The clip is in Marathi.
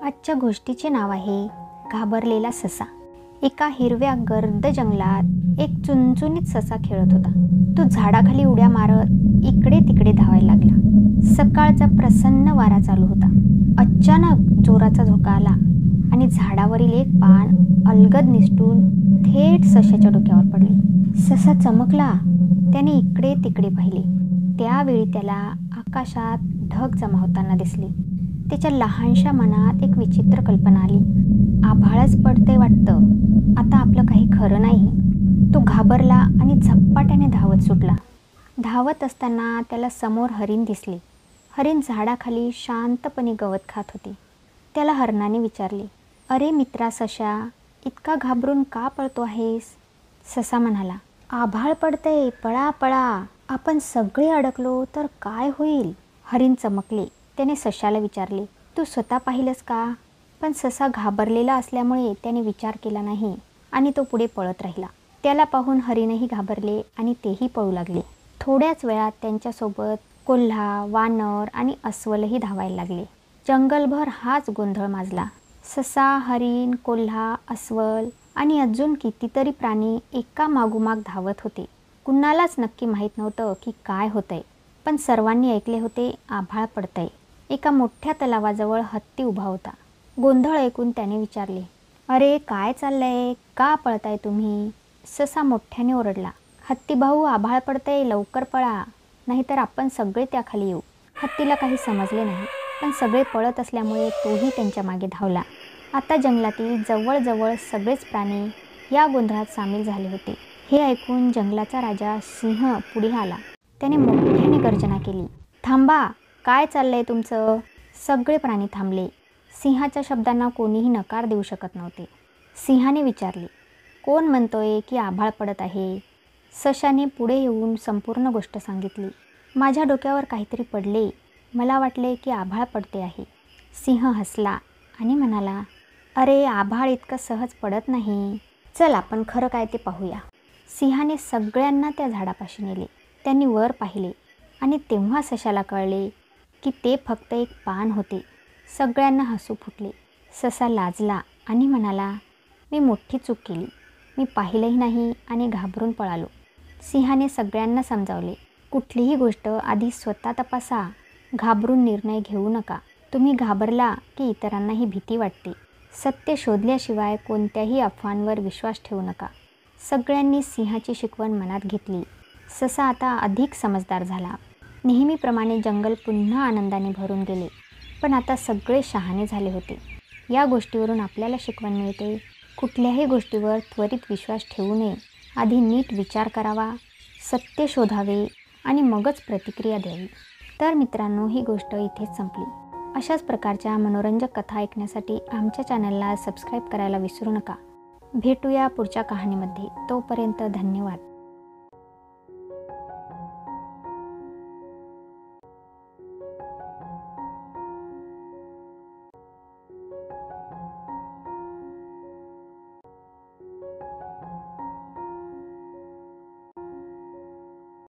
आजच्या गोष्टीचे नाव आहे घाबरलेला ससा। एका हिरव्या गर्द जंगलात एक चुनचुनीत ससा खेळत होता। तो झाडाखाली उड्या मारत इकडे तिकडे धावायला लागला। सकाळचा प्रसन्न वारा चालू होता। अचानक जोराचा झोका आला आणि झाडावरील एक पान अलगद निसटून थेट सशाच्या डोक्यावर पडले। ससा चमकला। त्याने इकडे तिकडे पाहिले। त्यावेळी त्याला आकाशात ढग जमा होताना दिसले। त्याच्या लहानशा मनात एक विचित्र कल्पना आली। आभाळच पडते वाटतं, आता आपलं काही खरं नाही। तो घाबरला आणि झपाट्याने धावत सुटला। धावत असताना त्याला समोर हरिण दिसले। हरिण झाडाखाली शांतपणे गवत खात होते। त्याला हरणाने विचारले, अरे मित्रा सशा, इतका घाबरून का पळतो आहेस? ससा म्हणाला, आभाळ पडते, पळा पळा, आपण सगळे अडकलो तर काय होईल? हरिण चमकले। त्याने सशाला विचारले, तू स्वतः पाहिलंस का? पण ससा घाबरलेला असल्यामुळे त्याने विचार केला नाही आणि तो पुढे पळत राहिला। त्याला पाहून हरिणही घाबरले आणि तेही पळू लागले। थोड्याच वेळात त्यांच्यासोबत कोल्हा, वानर आणि अस्वलही धावायला लागले। जंगलभर हाच गोंधळ माजला। ससा, हरिण, कोल्हा, अस्वल आणि अजून कितीतरी प्राणी एका मागोमाग धावत होते। कुणालाच नक्की माहीत नव्हतं की काय होतंय, पण सर्वांनी ऐकले होते, आभाळ पडतंय। एका मोठ्या तलावाजवळ हत्ती उभा होता। गोंधळ ऐकून त्याने विचारले, अरे काय चाललंय, का पळताय तुम्ही? ससा मोठ्याने ओरडला, हत्ती भाऊ, आभाळ पडतंय, लवकर पळा, नाहीतर आपण सगळे त्याखाली येऊ। हत्तीला काही समजले नाही, पण सगळे पळत असल्यामुळे तोही त्यांच्या मागे धावला। आता जंगलातील जवळजवळ सगळेच प्राणी या गोंधळात सामील झाले होते। हे ऐकून जंगलाचा राजा सिंह पुढे आला। त्याने मोठ्याने गर्जना केली, थांबा, काय चाललंय तुमचं? सगळे प्राणी थांबले। सिंहाच्या शब्दांना कोणीही नकार देऊ शकत नव्हते। सिंहाने विचारले, कोण म्हणतोय की आभाळ पडत आहे? सशाने पुढे येऊन संपूर्ण गोष्ट सांगितली। माझ्या डोक्यावर काहीतरी पडले, मला वाटले की आभाळ पडते आहे। सिंह हसला आणि म्हणाला, अरे आभाळ इतकं सहज पडत नाही, चल आपण खरं काय ते पाहूया। सिंहाने सगळ्यांना त्या झाडापाशी नेले। त्यांनी वर पाहिले आणि तेव्हा सशाला कळले की ते फक्त एक पान होते। सगळ्यांना हसू फुटले। ससा लाजला आणि म्हणाला, मी मोठी चूक केली, मी पाहिलंही नाही आणि घाबरून पळालो। सिंहाने सगळ्यांना समजावले, कुठलीही गोष्ट आधी स्वतः तपासा, घाबरून निर्णय घेऊ नका। तुम्ही घाबरला की इतरांनाही भीती वाटते। सत्य शोधल्याशिवाय कोणत्याही अफवांवर विश्वास ठेवू नका। सगळ्यांनी सिंहाची शिकवण मनात घेतली। ससा आता अधिक समजदार झाला। नेहमीप्रमाणे जंगल पुन्हा आनंदाने भरून गेले, पण आता सगळे शहाणे झाले होते। या गोष्टीवरून आपल्याला शिकवण मिळते, कुठल्याही गोष्टीवर त्वरित विश्वास ठेवू नये। आधी नीट विचार करावा, सत्य शोधावे आणि मगच प्रतिक्रिया द्यावी। तर मित्रांनो, ही गोष्ट इथेच संपली। अशाच प्रकारच्या मनोरंजक कथा ऐकण्यासाठी आमच्या चॅनलला सबस्क्राईब करायला विसरू नका। भेटूया पुढच्या कहाणीमध्ये। तोपर्यंत धन्यवाद।